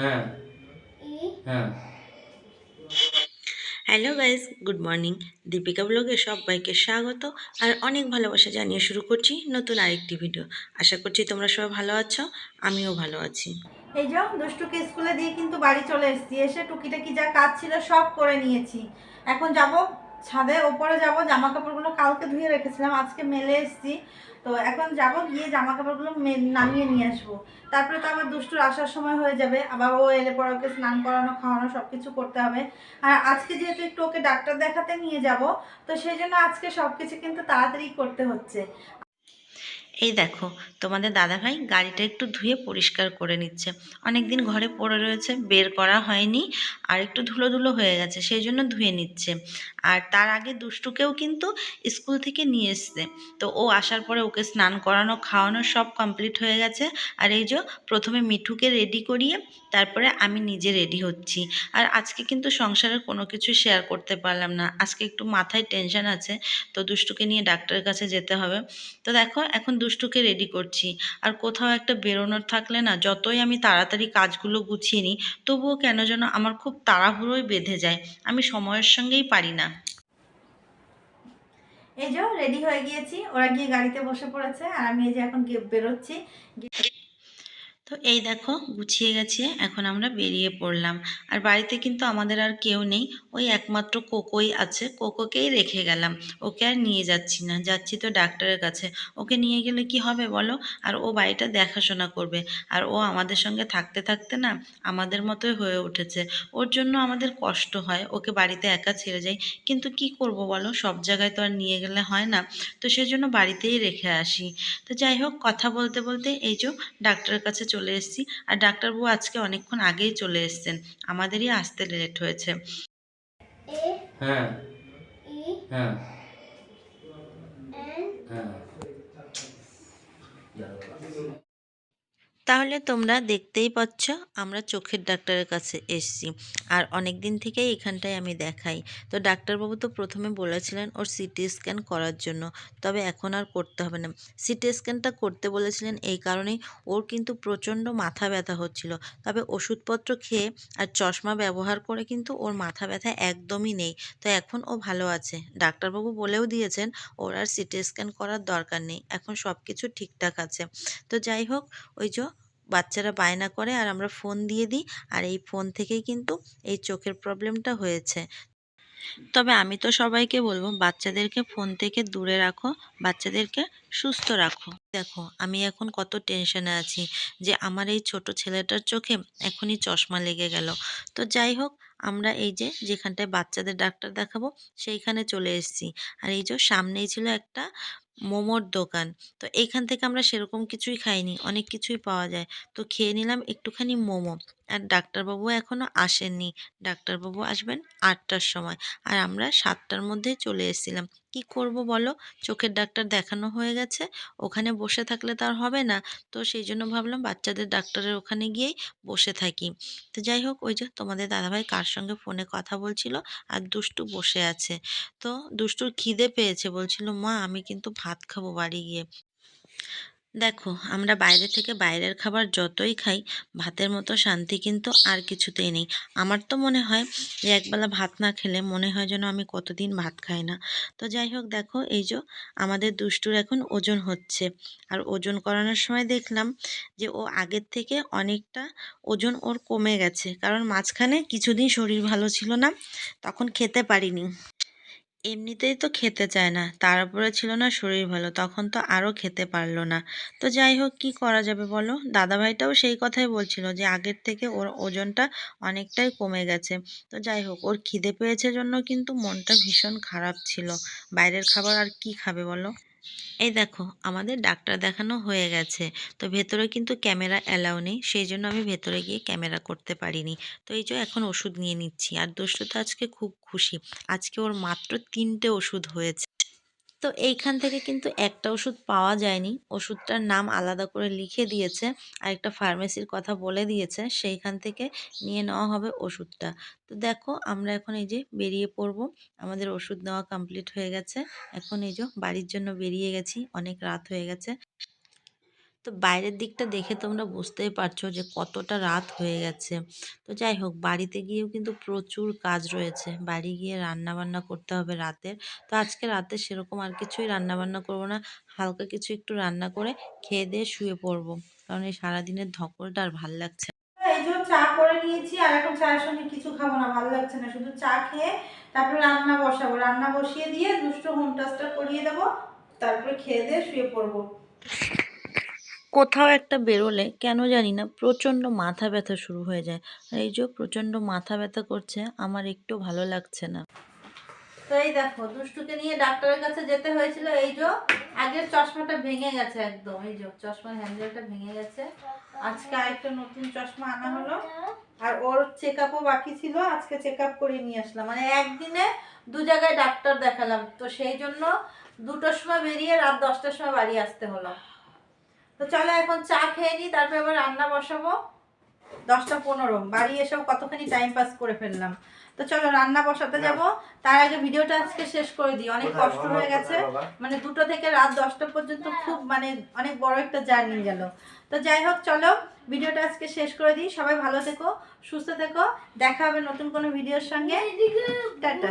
হ্যাঁ, হ্যাঁ। Hello guys, good morning. Deepika ব্লগে সবাইকে স্বাগত আর অনেক ভালোবাসা জানিয়ে শুরু করছি নতুন আরেকটি ভিডিও। আশা করছি তোমরা সবাই ভালো আছো, আমিও ভালো আছি। এই যে দুষ্টুকে স্কুলে দিয়ে কিন্তু বাড়ি চলে এসেছি, এসে টুকিটাকি যা কাজ ছিল সব করে নিয়েছি। এখন যাব ছাদে, ওপরে যাব, জামা কাপড়গুলো কালকে ধুয়ে রেখেছিলাম, আজকে মেলে এসেছি। তো এখন যাব, গিয়ে জামা কাপড়গুলো নামিয়ে নিয়ে আসবো। তারপরে তো আবার দুষ্টুর আসার সময় হয়ে যাবে, আবার ও এলে পরে ওকে স্নান করানো খাওয়ানো সব কিছু করতে হবে। আর আজকে যেহেতু একটু ওকে ডাক্তার দেখাতে নিয়ে যাব, তো সেই জন্য আজকে সব কিছু কিন্তু তাড়াতাড়ি করতে হচ্ছে। এই দেখো, তোমাদের দাদাভাই গাড়িটা একটু ধুয়ে পরিষ্কার করে নিচ্ছে। অনেকদিন ঘরে পড়ে রয়েছে, বের করা হয়নি, আর একটু ধুলো ধুলো হয়ে গেছে, সেই জন্য ধুয়ে নিচ্ছে। আর তার আগে দুষ্টুকেও কিন্তু স্কুল থেকে নিয়ে এসছে। তো ও আসার পরে ওকে স্নান করানো খাওয়ানো সব কমপ্লিট হয়ে গেছে। আর এই যে প্রথমে মিঠুকে রেডি করিয়ে তারপরে আমি নিজে রেডি হচ্ছি। আর আজকে কিন্তু সংসারের কোনো কিছু শেয়ার করতে পারলাম না, আজকে একটু মাথায় টেনশন আছে। তো দুষ্টুকে নিয়ে ডাক্তারের কাছে যেতে হবে। তো দেখো, এখন দুষ্টুকে রেডি করছি। আর কোথাও একটা বেরোনোর থাকলে না, যতই আমি তাড়াতাড়ি কাজগুলো গুছিয়ে নিই, তবুও কেন যেন আমার খুব তাড়াহুড়োই বেঁধে যায়, আমি সময়ের সঙ্গেই পারি না। এই যে রেডি হয়ে গিয়েছি, ওরা গিয়ে গাড়িতে বসে পড়েছে আর আমি এই যে এখন বেরোচ্ছি। তো এই দেখো, গুছিয়ে গেছে, এখন আমরা বেরিয়ে পড়লাম। আর বাড়িতে কিন্তু আমাদের আর কেউ নেই, ওই একমাত্র কোকোই আছে, কোকোকেই রেখে গেলাম। ওকে আর নিয়ে যাচ্ছি না, যাচ্ছি তো ডাক্তারের কাছে। ওকে নিয়ে গেলে কি হবে বলো, আর ও বাড়িটা দেখাশোনা করবে। আর ও আমাদের সঙ্গে থাকতে থাকতে না আমাদের মতোই হয়ে উঠেছে। ওর জন্য আমাদের কষ্ট হয়, ওকে বাড়িতে একা ছেড়ে যাই। কিন্তু কি করব বলো, সব জায়গায় তো আর নিয়ে গেলে হয় না। তো সেই জন্য বাড়িতেই রেখে আসি। তো যাই হোক, কথা বলতে বলতে এই যে ডাক্তারের কাছে চলে এসেছি। আর ডাক্তারবাবু আজকে অনেকক্ষণ আগেই চলে এসেছেন, আমাদেরই আসতে লেট হয়েছে। হ্যাঁ, হ্যাঁ, হ্যাঁ। তাহলে তোমরা দেখতেই পাচ্ছ, আমরা চোখের ডাক্তারের কাছে এসেছি। আর অনেক দিন থেকেই এখানটায় আমি দেখাই। তো ডাক্তারবাবু তো প্রথমে বলেছিলেন ওর সিটি স্ক্যান করার জন্য, তবে এখন আর করতে হবে না। সিটি স্ক্যানটা করতে বলেছিলেন এই কারণেই, ওর কিন্তু প্রচণ্ড মাথা ব্যথা হচ্ছিল। তবে ওষুধপত্র খেয়ে আর চশমা ব্যবহার করে কিন্তু ওর মাথা ব্যথা একদমই নেই। তো এখন ও ভালো আছে, ডাক্তারবাবু বলেও দিয়েছেন ওর আর সিটি স্ক্যান করার দরকার নেই, এখন সব কিছু ঠিকঠাক আছে। তো যাই হোক, ওই যে বাচ্চারা বায়না করে আর আমরা ফোন দিয়ে দিই, আর এই ফোন থেকেই কিন্তু এই চোখের প্রবলেমটা হয়েছে। তবে আমি তো সবাইকে বলবো বাচ্চাদেরকে ফোন থেকে দূরে রাখো, বাচ্চাদেরকে সুস্থ রাখো। দেখো, আমি এখন কত টেনশনে আছি যে আমার এই ছোট ছেলেটার চোখে এখনই চশমা লেগে গেল। তো যাই হোক, আমরা এই যে যেখানটায় বাচ্চাদের ডাক্তার দেখাবো সেইখানে চলে এসেছি। আর এই যে সামনেই ছিল একটা মোমোর দোকান। তো এইখান থেকে আমরা সেরকম কিছুই খাইনি, অনেক কিছুই পাওয়া যায়। তো খেয়ে নিলাম একটুখানি মোমো। আর ডাক্তারবাবু এখনো আসেননি, ডাক্তারবাবু আসবেন 8টার সময়। আর আমরা 7টার মধ্যেই চলে এসেছিলাম। কি করব বলো, চোখের ডাক্তার দেখানো হয়ে গেছে, ওখানে বসে থাকলে তো আর হবে না। তো সেই জন্য ভাবলাম বাচ্চাদের ডাক্তারের ওখানে গিয়েই বসে থাকি। তো যাই হোক, ওই যে তোমাদের দাদাভাই কার সঙ্গে ফোনে কথা বলছিল, আর দুষ্টু বসে আছে। তো দুষ্টুর খিদে পেয়েছে, বলছিল মা আমি কিন্তু ভাত খাবো বাড়ি গিয়ে। দেখো, আমরা বাইরে থেকে বাইরের খাবার যতই খাই, ভাতের মতো শান্তি কিন্তু আর কিছুতেই নেই। আমার তো মনে হয় যে একবেলা ভাত না খেলে মনে হয় যেন আমি কতদিন ভাত খাই না। তো যাই হোক, দেখো এই যে আমাদের দুষ্টুর এখন ওজন হচ্ছে। আর ওজন করানোর সময় দেখলাম যে ও আগের থেকে অনেকটা ওজন ওর কমে গেছে, কারণ মাঝখানে কিছুদিন শরীর ভালো ছিল না, তখন খেতে পারিনি। এমনিতেই তো খেতে চায় না, তার উপরে ছিল না শরীর ভালো, তখন তো আরও খেতে পারলো না। তো যাই হোক, কি করা যাবে বলো, দাদাভাইটাও সেই কথাই বলছিল যে আগের থেকে ওর ওজনটা অনেকটাই কমে গেছে। তো যাই হোক, ওর খিদে পেয়েছে জন্য কিন্তু মনটা ভীষণ খারাপ ছিল। বাইরের খাবার আর কি খাবে বলো। এই দেখো, আমাদের ডাক্তার দেখানো হয়ে গেছে। তো ভেতরে কিন্তু ক্যামেরা অ্যালাউ নেই, সেই জন্য আমি ভেতরে গিয়ে ক্যামেরা করতে পারিনি। তো এই যে এখন ওষুধ নিয়ে নিচ্ছি। আর দুষ্টু তো আজকে খুব খুশি, আজকে ওর মাত্র 3টে ওষুধ হয়েছে। তো এইখান থেকে কিন্তু একটা ওষুধ পাওয়া যায়নি, ওষুধটার নাম আলাদা করে লিখে দিয়েছে, আর একটা ফার্মেসির কথা বলে দিয়েছে, সেইখান থেকে নিয়ে নেওয়া হবে ওষুধটা। তো দেখো, আমরা এখন এই যে বেরিয়ে পড়ব, আমাদের ওষুধ নেওয়া কমপ্লিট হয়ে গেছে। এখন এই যে বাড়ির জন্য বেরিয়ে গেছি, অনেক রাত হয়ে গেছে। তো বাইরের দিকটা দেখে তোমরা বুঝতেই পারছো যে কতটা রাত হয়ে গেছে। তো যাই হোক, বাড়িতে গিয়েও কিন্তু প্রচুর কাজ রয়েছে, বাড়ি গিয়ে রান্না বান্না করতে হবে রাতের। তো আজকে রাতে সেরকম আর কিছুই রান্না বান্না করবো না, হালকা কিছু একটু রান্না করে খেয়ে দিয়ে শুয়ে পড়বো, কারণ এই সারাদিনের ধকলটা আর ভাল লাগছে না। এই যে চা করে নিয়েছি, আর এখন চায়ের সঙ্গে কিছু খাবো না, ভালো লাগছে না, শুধু চা খেয়ে তারপরে রান্না বসাবো, রান্না বসিয়ে দিয়ে দুষ্ট হোম টাস্কটা করিয়ে দেবো, তারপরে খেয়ে দিয়ে শুয়ে পড়বো। কোথাও একটা বেরোলে কেন জানি না প্রচণ্ড মাথা ব্যথা শুরু হয়ে যায়, আর এই যে প্রচণ্ড মাথা ব্যথা করছে, আমার একটু ভালো লাগছে না। তো এই দেখো, দুষ্টুকে নিয়ে ডাক্তারের কাছে যেতে হয়েছিল। এই যে আগের চশমাটা ভেঙে গেছে একদম, এই যে চশমার হ্যান্ডেলটা ভেঙে গেছে। আজকে আরেকটা নতুন চশমা আনা হলো, আর ওর চেক আপও বাকি ছিল, আজকে চেক আপ করে নিয়ে আসলাম। মানে একদিনে 2 জায়গায় ডাক্তার দেখালাম, তো সেই জন্য 2টার সময় বেরিয়ে রাত 10টার সময় বাড়ি আসতে হলো। তো চলো এখন চা খেয়ে নিই, তারপরে আবার রান্না বসাবো। 10টা 15 বাড়ি এসেও কতখানি টাইম পাস করে ফেললাম। তো চলো রান্না বসাতে যাব, তার আগে ভিডিওটা আজকে শেষ করে দিই, অনেক কষ্ট হয়ে গেছে। মানে 2টা থেকে রাত 10টা পর্যন্ত খুব মানে অনেক বড় একটা জার্নি গেল। তো যাই হোক, চলো ভিডিওটা আজকে শেষ করে দিই। সবাই ভালো থেকো, সুস্থ থেকো, দেখা হবে নতুন কোনো ভিডিওর সঙ্গে। টাটা।